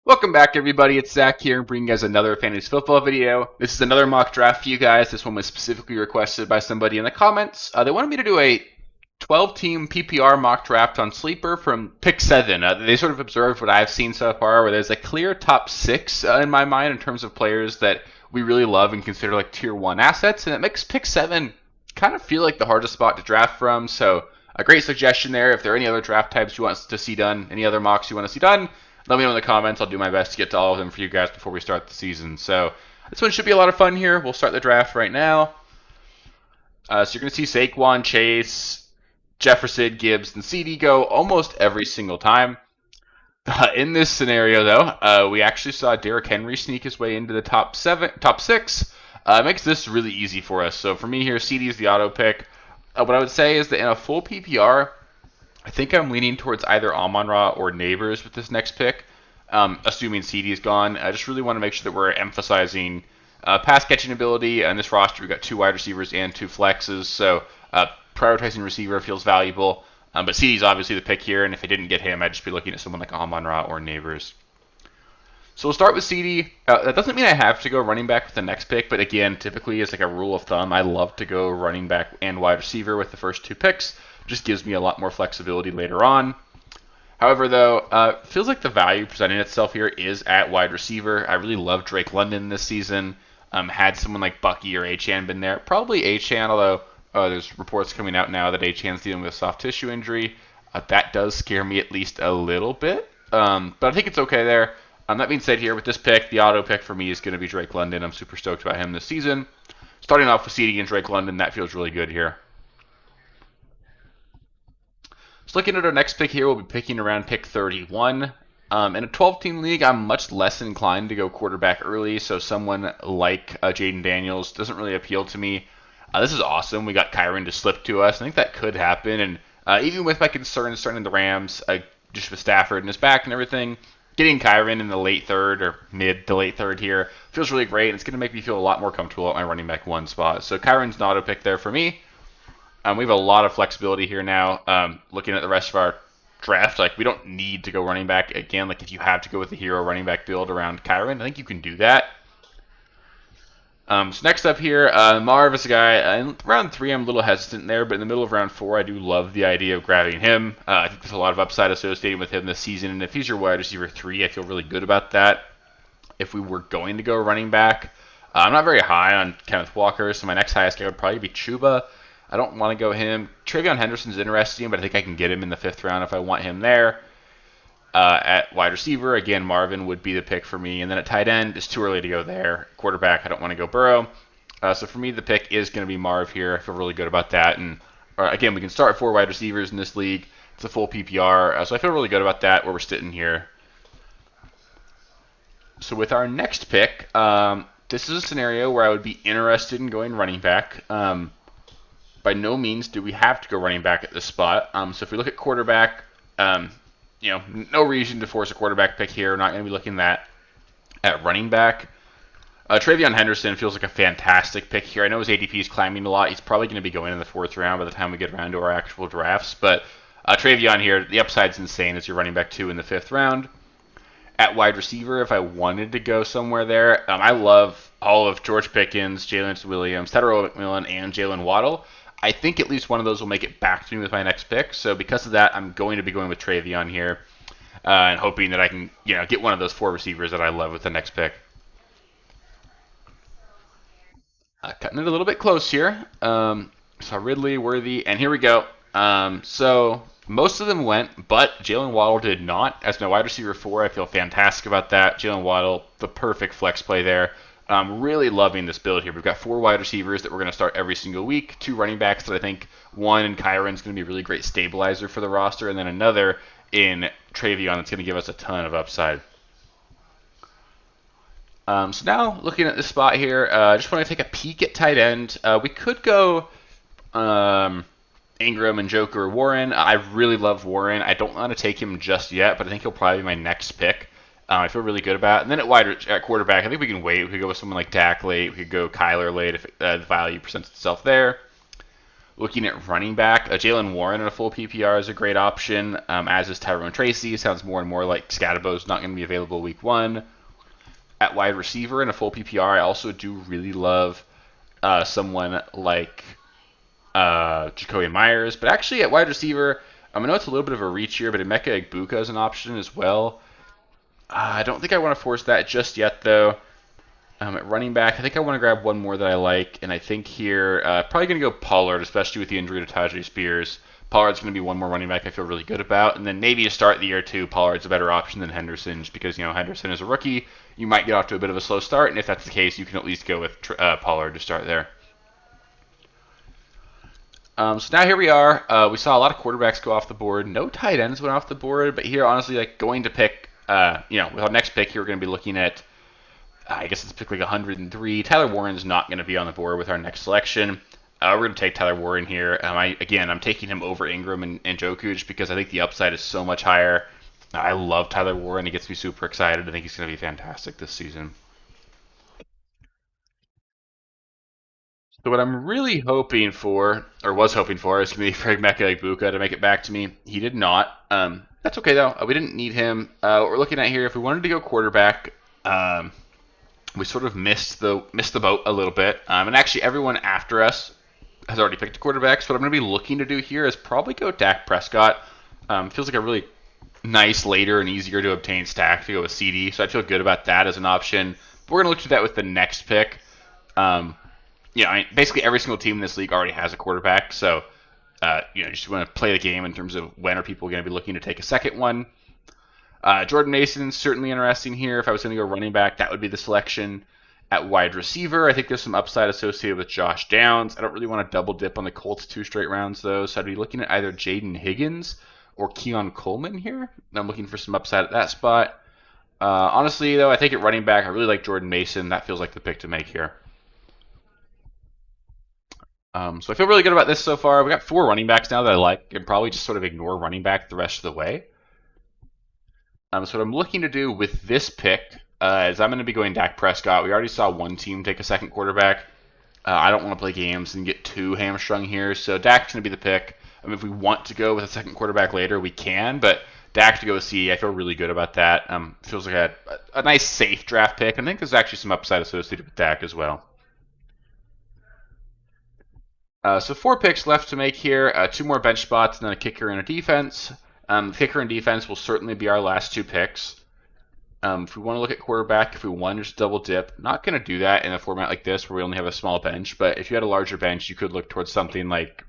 Welcome back, everybody. It's Zach here, bringing you guys another fantasy football video. This is another mock draft for you guys. This one was specifically requested by somebody in the comments. They wanted me to do a 12-team PPR mock draft on Sleeper from pick 7. They sort of observed what I've seen so far, where there's a clear top 6 in my mind in terms of players that we really love and consider like tier 1 assets, and it makes pick 7 kind of feel like the hardest spot to draft from. So a great suggestion there. If there are any other draft types you want to see done, any other mocks you want to see done, let me know in the comments. I'll do my best to get to all of them for you guys before we start the season. So this one should be a lot of fun here. We'll start the draft right now. So you're going to see Saquon, Chase, Jefferson, Gibbs, and CD go almost every single time. In this scenario, though, we actually saw Derrick Henry sneak his way into the top 6. It makes this really easy for us. So for me here, CD is the auto pick. What I would say is that in a full PPR, I think I'm leaning towards either Amon-Ra or Neighbors with this next pick, assuming CD is gone. I just really want to make sure that we're emphasizing pass catching ability. On this roster, we've got 2 wide receivers and 2 flexes, so prioritizing receiver feels valuable. But CD is obviously the pick here, and if I didn't get him, I'd just be looking at someone like Amon-Ra or Neighbors. So we'll start with CD. That doesn't mean I have to go running back with the next pick, but again, typically as like a rule of thumb, I love to go running back and wide receiver with the first 2 picks. Just gives me a lot more flexibility later on. However, though, feels like the value presenting itself here is at wide receiver. I really love Drake London this season. Had someone like Bucky or Achane been there, probably Achane, although there's reports coming out now that Achane's dealing with a soft tissue injury. That does scare me at least a little bit, but I think it's okay there. That being said, here with this pick, the auto pick for me is going to be Drake London. I'm super stoked about him this season. Starting off with CD and Drake London, that feels really good here. So looking at our next pick here, we'll be picking around pick 31. In a 12-team league, I'm much less inclined to go quarterback early, so someone like Jaden Daniels doesn't really appeal to me. This is awesome. We got Kyren to slip to us. I think that could happen, and even with my concerns starting the Rams, just with Stafford and his back and everything, getting Kyren in the late 3rd or mid to late 3rd here feels really great, and it's going to make me feel a lot more comfortable at my running back 1 spot. So Kyren's an auto pick there for me. We have a lot of flexibility here now. Looking at the rest of our draft, like we don't need to go running back again. Like if you have to go with the hero running back build around Kyren, I think you can do that. So next up here, Marv is a guy. In round 3, I'm a little hesitant there, but in the middle of round 4, I do love the idea of grabbing him. I think there's a lot of upside associated with him this season, and if he's your wide receiver 3, I feel really good about that. If we were going to go running back, I'm not very high on Kenneth Walker, so my next highest guy would probably be Chuba. I don't want to go him. Travion Henderson's interesting, but I think I can get him in the 5th round if I want him there. At wide receiver, again, Marvin would be the pick for me. And then at tight end, it's too early to go there. Quarterback, I don't want to go Burrow. So for me, the pick is going to be Marv here. I feel really good about that. And again, we can start 4 wide receivers in this league. It's a full PPR. So I feel really good about that where we're sitting here. So with our next pick, this is a scenario where I would be interested in going running back. By no means do we have to go running back at this spot. So if we look at quarterback, no reason to force a quarterback pick here. We're not going to be looking at running back. Travion Henderson feels like a fantastic pick here. I know his ADP is climbing a lot. He's probably going to be going in the 4th round by the time we get around to our actual drafts. But Travion here, the upside's insane as your running back 2 in the 5th round. At wide receiver, if I wanted to go somewhere there, I love all of George Pickens, Jalen Williams, Tedder McMillan, and Jalen Waddle. I think at least one of those will make it back to me with my next pick. So because of that, I'm going to be going with Travion here and hoping that I can get one of those 4 receivers that I love with the next pick. Cutting it a little bit close here. So Ridley, Worthy, and here we go. So most of them went, but Jalen Waddle did not. As my wide receiver 4, I feel fantastic about that. Jalen Waddle, the perfect flex play there. I'm really loving this build here. We've got 4 wide receivers that we're going to start every single week, 2 running backs that I think one in Kyron is going to be a really great stabilizer for the roster, and then another in Travion that's going to give us a ton of upside. So now looking at this spot here, I just want to take a peek at tight end. We could go Ingram and Joker or Warren. I really love Warren. I don't want to take him just yet, but I think he'll probably be my next pick. I feel really good about it. And then at quarterback, I think we can wait. We could go with someone like Dak late. We could go Kyler late if the value presents itself there. Looking at running back, Jalen Warren in a full PPR is a great option, as is Tyrone Tracy. Sounds more and more like Scadabo's not going to be available week 1. At wide receiver in a full PPR, I also do really love someone like Jacoby Myers. But actually, at wide receiver, I know it's a little bit of a reach here, but Emeka Egbuka is an option as well. I don't think I want to force that just yet, though. At running back, I think I want to grab one more that I like, and I think here, probably going to go Pollard, especially with the injury to Tajay Spears. Pollard's going to be one more running back I feel really good about, and then maybe to start the year too, Pollard's a better option than Henderson, just because Henderson is a rookie. You might get off to a bit of a slow start, and if that's the case, you can at least go with Pollard to start there. So now here we are. We saw a lot of quarterbacks go off the board. No tight ends went off the board, but here, honestly, like going to pick, with our next pick here, we're going to be looking at, I guess it's pick like 103. Tyler Warren's not going to be on the board with our next selection. We're going to take Tyler Warren here. I'm taking him over Ingram and Njoku just because I think the upside is so much higher. I love Tyler Warren. He gets me super excited. I think he's going to be fantastic this season. So what I'm really hoping for, or was hoping for, is going to be for Emeka Egbuka to make it back to me. He did not. That's okay though. We didn't need him. What we're looking at here, if we wanted to go quarterback, we sort of missed the boat a little bit. And actually, everyone after us has already picked a quarterback. So what I'm going to be looking to do here is probably go Dak Prescott. Feels like a really nice, later, and easier to obtain stack to go with CD. So I feel good about that as an option. But we're going to look to that with the next pick. Basically every single team in this league already has a quarterback. So, you just want to play the game in terms of when are people going to be looking to take a second one. Jordan Mason's certainly interesting here. If I was going to go running back, that would be the selection. At wide receiver, I think there's some upside associated with Josh Downs. I don't really want to double dip on the Colts 2 straight rounds, though. So I'd be looking at either Jaden Higgins or Keon Coleman here. I'm looking for some upside at that spot. Honestly, though, I think at running back, I really like Jordan Mason. That feels like the pick to make here. So I feel really good about this so far. We got 4 running backs now that I like, and probably just sort of ignore running back the rest of the way. So what I'm looking to do with this pick is I'm going to be going Dak Prescott. We already saw one team take a second quarterback. I don't want to play games and get too hamstrung here, so Dak's going to be the pick. If we want to go with a second quarterback later, we can, but Dak to go with C, I feel really good about that. Feels like a nice, safe draft pick. I think there's actually some upside associated with Dak as well. So 4 picks left to make here. 2 more bench spots and then a kicker and a defense. Kicker and defense will certainly be our last 2 picks. If we want to look at quarterback, if we want to just double dip, not going to do that in a format like this where we only have a small bench. But if you had a larger bench, you could look towards something like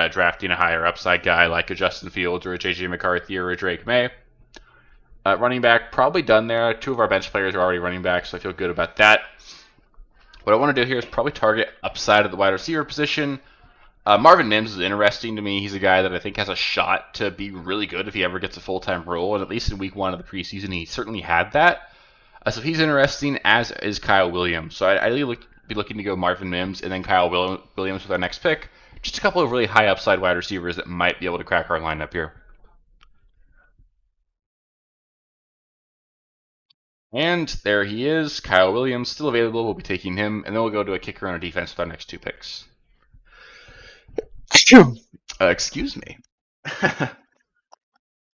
drafting a higher upside guy like a Justin Fields or a JJ McCarthy or a Drake May. Running back, probably done there. 2 of our bench players are already running back, so I feel good about that. What I want to do here is probably target upside at the wide receiver position. Marvin Mims is interesting to me. He's a guy that I think has a shot to be really good if he ever gets a full-time role, and at least in week 1 of the preseason, he certainly had that. So he's interesting, as is Kyle Williams. So I'd really be looking to go Marvin Mims and then Kyle Williams with our next pick. Just a couple of really high upside wide receivers that might be able to crack our lineup here. And there he is, Kyle Williams, still available. We'll be taking him, and then we'll go to a kicker and a defense with our next 2 picks. Excuse me. So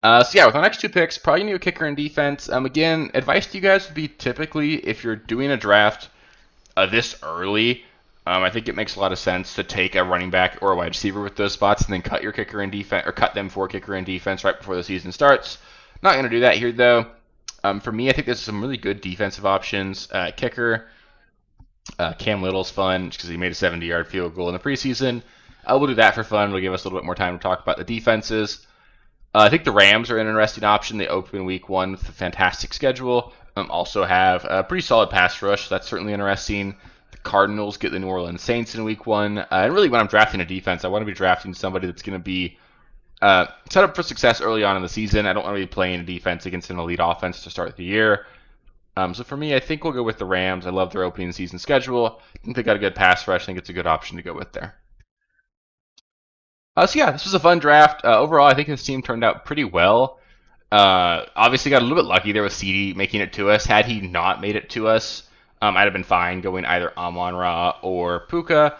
yeah, with our next 2 picks, probably need a kicker and defense. Again, advice to you guys would be typically if you're doing a draft this early, I think it makes a lot of sense to take a running back or a wide receiver with those spots and then cut your kicker and defense, or cut them for kicker and defense right before the season starts. Not going to do that here though. For me, I think there's some really good defensive options. Kicker, Cam Little's fun just because he made a 70-yard field goal in the preseason. We'll do that for fun. It'll give us a little bit more time to talk about the defenses. I think the Rams are an interesting option. They open week 1 with a fantastic schedule. Also have a pretty solid pass rush. So that's certainly interesting. The Cardinals get the New Orleans Saints in week 1. And really, when I'm drafting a defense, I want to be drafting somebody that's going to be set up for success early on in the season. I don't want to be playing a defense against an elite offense to start the year. So for me, I think we'll go with the Rams. I love their opening season schedule. I think they got a good pass rush. I think it's a good option to go with there. So yeah, this was a fun draft. Overall, I think this team turned out pretty well. Obviously got a little bit lucky there with CD making it to us. Had he not made it to us, I'd have been fine going either Amon-Ra or Puka.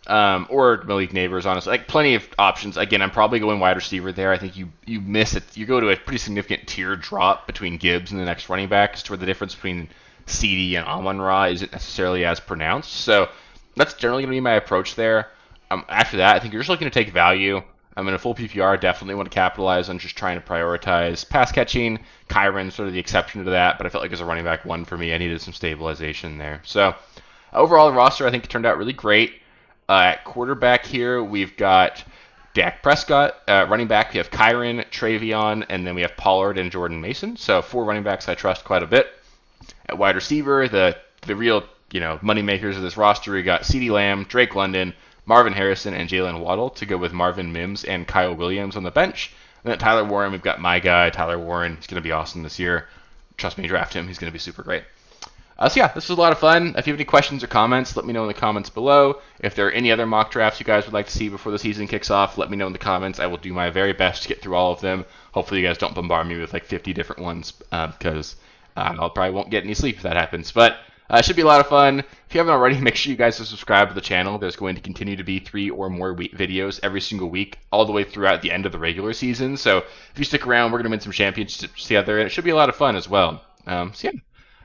or Malik Neighbors, honestly. Like, plenty of options. Again, I'm probably going wide receiver there. I think you miss it. You go to a pretty significant tier drop between Gibbs and the next running back, as to where the difference between CD and Amon-Ra isn't necessarily as pronounced. So that's generally going to be my approach there. After that, I think you're just looking to take value. I'm in a full PPR. Definitely want to capitalize on just trying to prioritize pass catching. Kyron's sort of the exception to that, but I felt like as a running back one for me, I needed some stabilization there. So overall, the roster I think turned out really great. At quarterback here, we've got Dak Prescott. Running back, we have Kyron, Travion, and then we have Pollard and Jordan Mason. So 4 running backs I trust quite a bit. At wide receiver, the real money makers of this roster, we got CeeDee Lamb, Drake London, Marvin Harrison, and Jalen Waddle to go with Marvin Mims and Kyle Williams on the bench. And then Tyler Warren, we've got my guy, Tyler Warren. He's going to be awesome this year. Trust me, draft him. He's going to be super great. So yeah, this was a lot of fun. If you have any questions or comments, let me know in the comments below. If there are any other mock drafts you guys would like to see before the season kicks off, let me know in the comments. I will do my very best to get through all of them. Hopefully you guys don't bombard me with like 50 different ones, because I probably won't get any sleep if that happens. But it should be a lot of fun. If you haven't already, make sure you guys subscribe to the channel. There's going to continue to be 3 or more videos every single week, all the way throughout the end of the regular season. So if you stick around, we're going to win some championships together, and it should be a lot of fun as well. So yeah,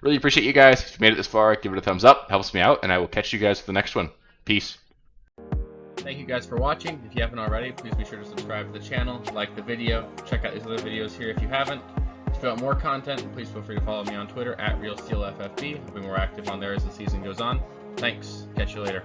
really appreciate you guys. If you made it this far, give it a thumbs up. Helps me out, and I will catch you guys for the next one. Peace. Thank you guys for watching. If you haven't already, please be sure to subscribe to the channel, like the video, check out these other videos here if you haven't. If you want more content, please feel free to follow me on Twitter at RealSteelFFB. I'll be more active on there as the season goes on. Thanks. Catch you later.